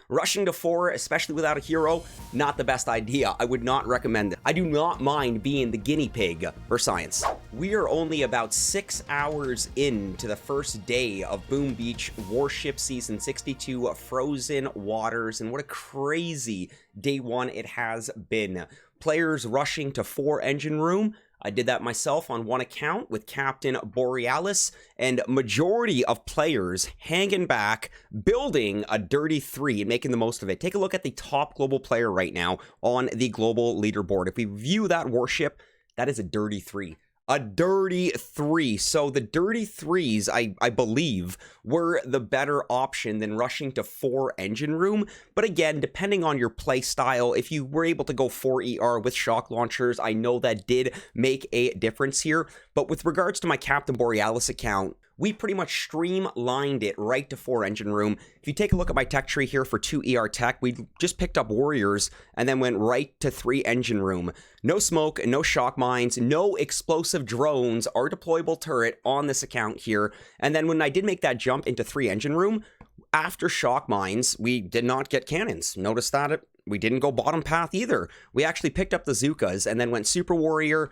rushing to 4, especially without a hero, not the best idea. I would not recommend it. I do not mind being the guinea pig for science. We are only about 6 hours into the first day of Boom Beach Warship Season 62 Frozen Waters, and what a crazy day one it has been. Players rushing to 4 engine room. I did that myself on one account with Captain Borealis, and majority of players hanging back, building a dirty 3 and making the most of it. Take a look at the top global player right now on the global leaderboard. If we view that warship, that is a dirty 3. A dirty 3. So the dirty 3s, I believe, were the better option than rushing to 4 engine room. But again, depending on your play style, if you were able to go 4 ER with shock launchers, I know that did make a difference here. But with regards to my Captain Borealis account, we pretty much streamlined it right to 4 engine room. If you take a look at my tech tree here for 2 ER tech, we just picked up warriors and then went right to 3 engine room. No smoke, no shock mines, no explosive drones or deployable turret on this account here. And then when I did make that jump into 3 engine room, after shock mines, we did not get cannons. Notice that we didn't go bottom path either. We actually picked up the Zookas and then went super warrior,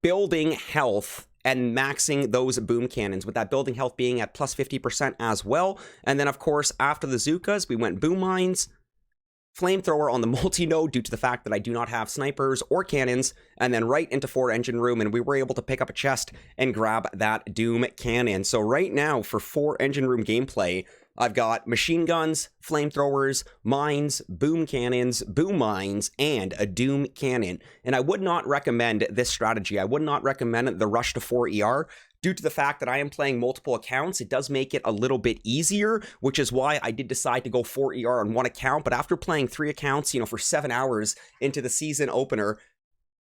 building health, and maxing those boom cannons, with that building health being at plus 50% as well. And then, of course, after the Zookas, we went boom mines, flamethrower on the multi-node due to the fact that I do not have snipers or cannons, and then right into 4 engine room, and we were able to pick up a chest and grab that doom cannon. So right now, for 4 engine room gameplay, I've got machine guns, flamethrowers, mines, boom cannons, boom mines, and a doom cannon. And I would not recommend this strategy. I would not recommend the rush to 4 ER. Due to the fact that I am playing multiple accounts, it does make it a little bit easier, which is why I did decide to go 4 ER on one account. But after playing 3 accounts, for 7 hours into the season opener,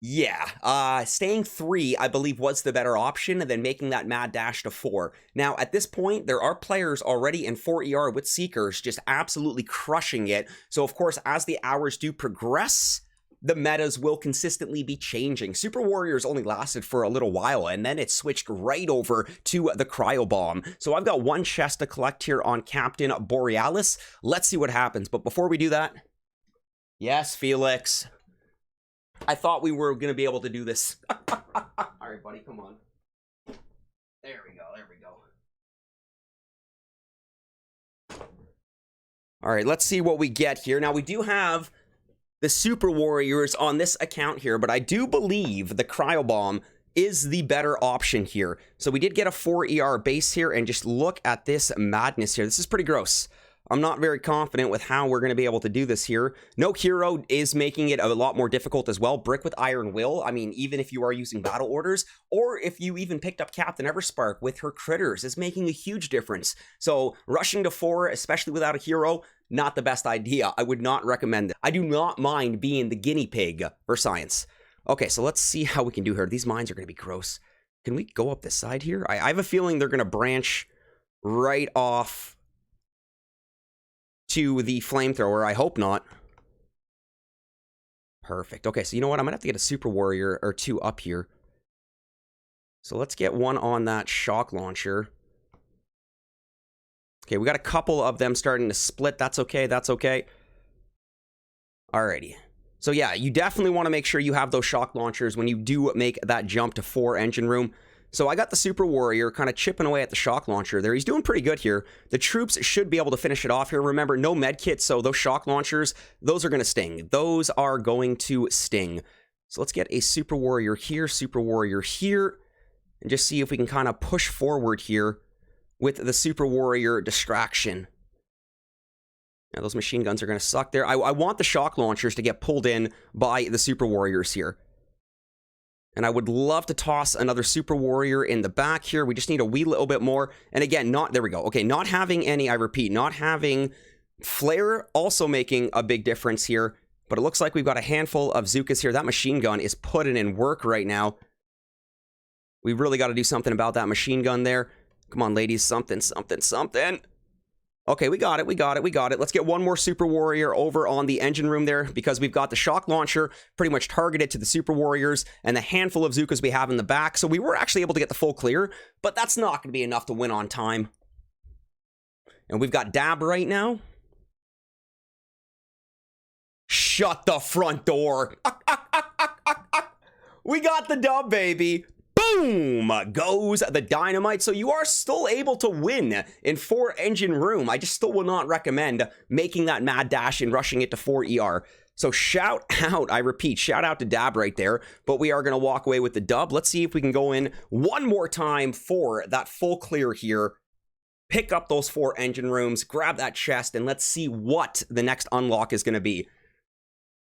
yeah, staying 3, I believe, was the better option than making that mad dash to 4. Now, at this point, there are players already in 4 ER with Seekers just absolutely crushing it. So, of course, as the hours do progress, the metas will consistently be changing. Super Warriors only lasted for a little while, and then it switched right over to the Cryo Bomb. So I've got 1 chest to collect here on Captain Borealis. Let's see what happens. But before we do that, yes, Felix, I thought we were going to be able to do this. All right, buddy, come on. There we go, there we go. All right, let's see what we get here. Now, we do have the Super Warriors on this account here, but I do believe the Cryo Bomb is the better option here. So we did get a 4 ER base here, and just look at this madness here. This is pretty gross. I'm not very confident with how we're going to be able to do this here. No hero is making it a lot more difficult as well. Brick with Iron Will, I mean, even if you are using battle orders, or if you even picked up Captain Everspark with her critters, is making a huge difference. So rushing to 4, especially without a hero, not the best idea. I would not recommend it. I do not mind being the guinea pig for science. Okay, so let's see how we can do here. These mines are going to be gross. Can we go up this side here? I have a feeling they're going to branch right off to the flamethrower. I hope not. Perfect. Okay, so you know what? I'm gonna have to get a super warrior or 2 up here. So let's get 1 on that shock launcher. Okay, we got a couple of them starting to split. That's okay, that's okay. Alrighty. So yeah, you definitely want to make sure you have those shock launchers when you do make that jump to 4 engine room. So I got the Super Warrior kind of chipping away at the shock launcher there. He's doing pretty good here. The troops should be able to finish it off here. Remember, no med kit, so those shock launchers, those are going to sting. Those are going to sting. So let's get a Super Warrior here, and just see if we can kind of push forward here with the Super Warrior distraction. Now, those machine guns are going to suck there. I want the shock launchers to get pulled in by the Super Warriors here. And I would love to toss another Super Warrior in the back here. We just need a wee little bit more. And again, there we go. Okay, not having any, I repeat, not having Flare also making a big difference here. But it looks like we've got a handful of Zookas here. That machine gun is putting in work right now. We really got to do something about that machine gun there. Come on, ladies, something. Okay, we got it. Let's get 1 more Super Warrior over on the engine room there, because we've got the shock launcher pretty much targeted to the Super Warriors and the handful of Zookas we have in the back. So we were actually able to get the full clear, but that's not going to be enough to win on time. And we've got Dab right now. shut the front door. We got the dub, baby. Boom goes the dynamite. So you are still able to win in 4 engine room. I just still will not recommend making that mad dash and rushing it to 4 ER. So shout out, I repeat, shout out to Dab right there. But we are going to walk away with the dub. Let's see if we can go in one more time for that full clear here. Pick up those 4 engine rooms, grab that chest, and let's see what the next unlock is going to be.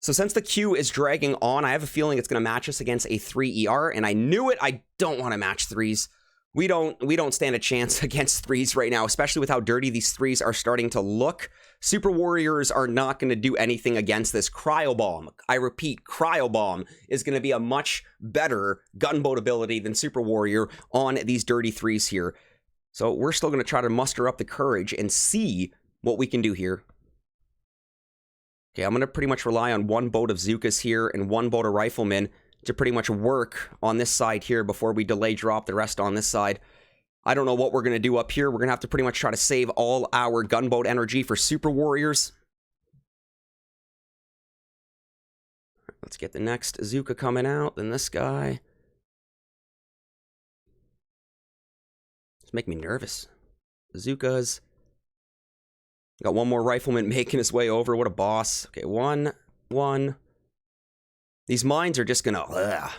So since the queue is dragging on, I have a feeling it's going to match us against a 3 ER, and I knew it. I don't want to match 3s. We don't stand a chance against 3s right now, especially with how dirty these 3s are starting to look. Super Warriors are not going to do anything against this. Cryo Bomb, I repeat, Cryo Bomb is going to be a much better gunboat ability than Super Warrior on these dirty 3s here. So we're still going to try to muster up the courage and see what we can do here. Okay, I'm going to pretty much rely on 1 boat of Zookas here and 1 boat of Riflemen to pretty much work on this side here before we delay drop the rest on this side. I don't know what we're going to do up here. We're going to have to pretty much try to save all our gunboat energy for Super Warriors. Let's get the next Zooka coming out, then this guy. It's making me nervous. Zookas. Got 1 more Rifleman making his way over. What a boss. Okay, 1. These mines are just gonna... Ugh.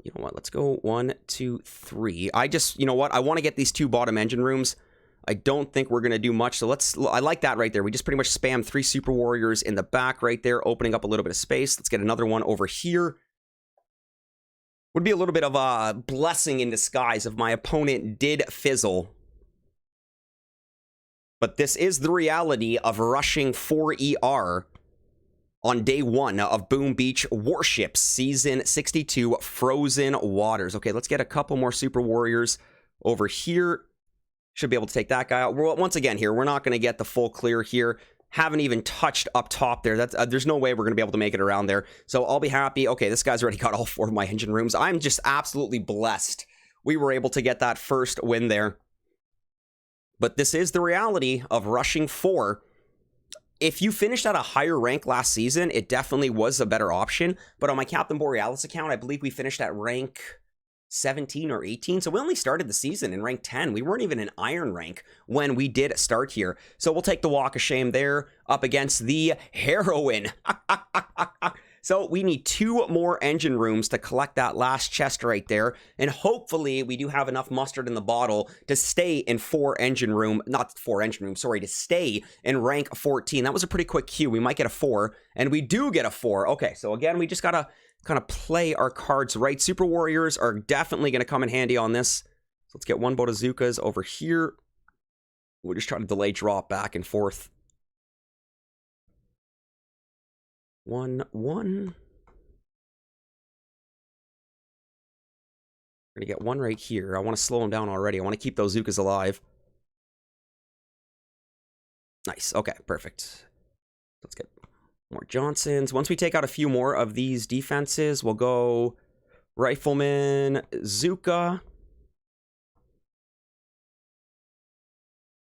You know what? Let's go 1, 2, 3. You know what? I want to get these 2 bottom engine rooms. I don't think we're going to do much. So I like that right there. We just pretty much spam 3 Super Warriors in the back right there, opening up a little bit of space. Let's get another one over here. Would be a little bit of a blessing in disguise if my opponent did fizzle. But this is the reality of rushing 4 ER on day 1 of Boom Beach Warships Season 62 Frozen Waters. Okay, let's get a couple more Super Warriors over here. Should be able to take that guy out. Once again here, we're not going to get the full clear here. Haven't even touched up top there. There's no way we're going to be able to make it around there. So I'll be happy. Okay, this guy's already got all 4 of my engine rooms. I'm just absolutely blessed we were able to get that first win there. But this is the reality of rushing 4. If you finished at a higher rank last season, it definitely was a better option. But on my Captain Borealis account, I believe we finished at rank 17 or 18. So we only started the season in rank 10. We weren't even in iron rank when we did start here. So we'll take the walk of shame there up against the heroine. So we need 2 more engine rooms to collect that last chest right there. And hopefully we do have enough mustard in the bottle to stay in 4 engine room, not 4 engine room, sorry, to stay in rank 14. That was a pretty quick queue. We might get a 4, and we do get a 4. Okay, so again, we just gotta kind of play our cards right. Super Warriors are definitely gonna come in handy on this. So let's get 1 boat of Zookas over here. We'll just try to delay drop back and forth. 1, 1. We're gonna get 1 right here. I want to slow him down already. I want to keep those Zookas alive. Nice. Okay, perfect. Let's get more Johnsons. Once we take out a few more of these defenses, we'll go Rifleman, Zooka.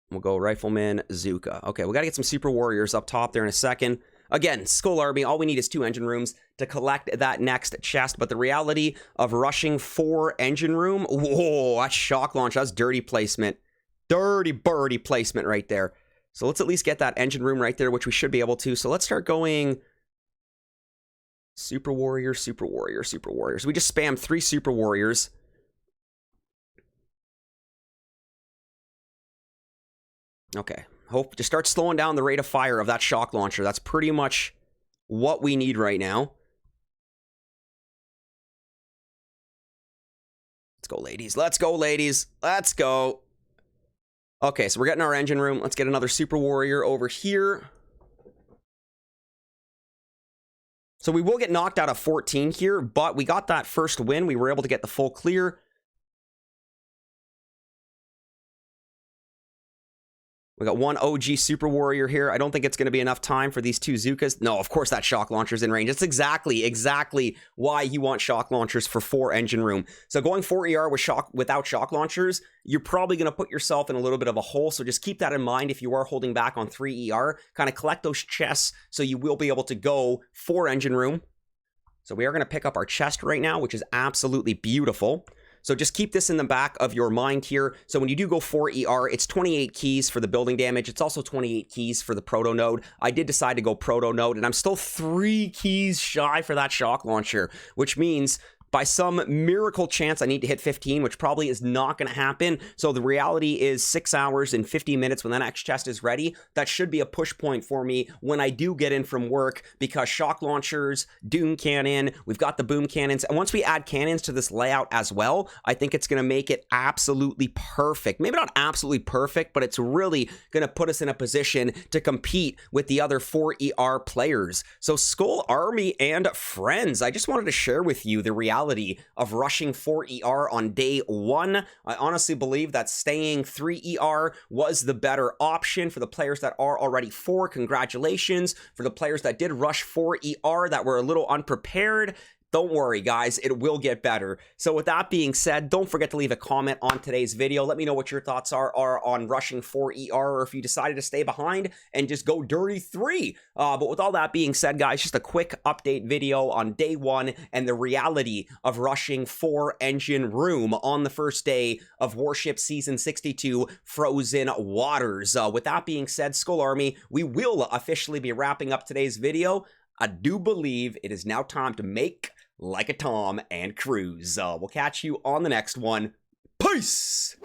We'll go Rifleman, Zooka. Okay, we got to get some Super Warriors up top there in a second. Again, Skull Army, all we need is 2 engine rooms to collect that next chest. But the reality of rushing 4 engine room, whoa, that's shock launch. That's dirty placement. Dirty birdie placement right there. So let's at least get that engine room right there, which we should be able to. So let's start going Super Warrior, Super Warrior, Super Warrior. So we just spam 3 Super Warriors. Okay. Hope to start slowing down the rate of fire of that shock launcher. That's pretty much what we need right now. Let's go, ladies. Let's go, ladies. Let's go. Okay, so we're getting our engine room. Let's get another Super Warrior over here. So we will get knocked out of 14 here, but we got that first win. We were able to get the full clear. We got one OG Super Warrior here. I don't think it's going to be enough time for these two Zookas. No, of course that shock launcher's in range. That's exactly why you want shock launchers for 4 engine room. So going 4 ER without shock launchers, you're probably going to put yourself in a little bit of a hole. So just keep that in mind if you are holding back on 3 ER. Kind of collect those chests so you will be able to go 4 engine room. So we are going to pick up our chest right now, which is absolutely beautiful. So just keep this in the back of your mind here. So when you do go 4 ER, it's 28 keys for the building damage. It's also 28 keys for the proto node. I did decide to go proto node, and I'm still 3 keys shy for that shock launcher, which means by some miracle chance, I need to hit 15, which probably is not going to happen. So the reality is 6 hours and 50 minutes when that next chest is ready. That should be a push point for me when I do get in from work, because shock launchers, Doom Cannon, we've got the boom cannons. And once we add cannons to this layout as well, I think it's going to make it absolutely perfect. Maybe not absolutely perfect, but it's really going to put us in a position to compete with the other 4 ER players. So Skull Army and friends, I just wanted to share with you the reality of rushing 4 ER on day 1. I honestly believe that staying 3 ER was the better option for the players that are already 4. Congratulations. For the players that did rush 4 ER that were a little unprepared, don't worry, guys, it will get better. So with that being said, don't forget to leave a comment on today's video. Let me know what your thoughts are on rushing 4 ER, or if you decided to stay behind and just go dirty 3. But with all that being said, guys, just a quick update video on day 1 and the reality of rushing 4 engine room on the first day of Warships Season 62 Frozen Waters. With that being said, Skull Army, we will officially be wrapping up today's video. I do believe it is now time to make like a Tom and cruise. We'll catch you on the next one. Peace!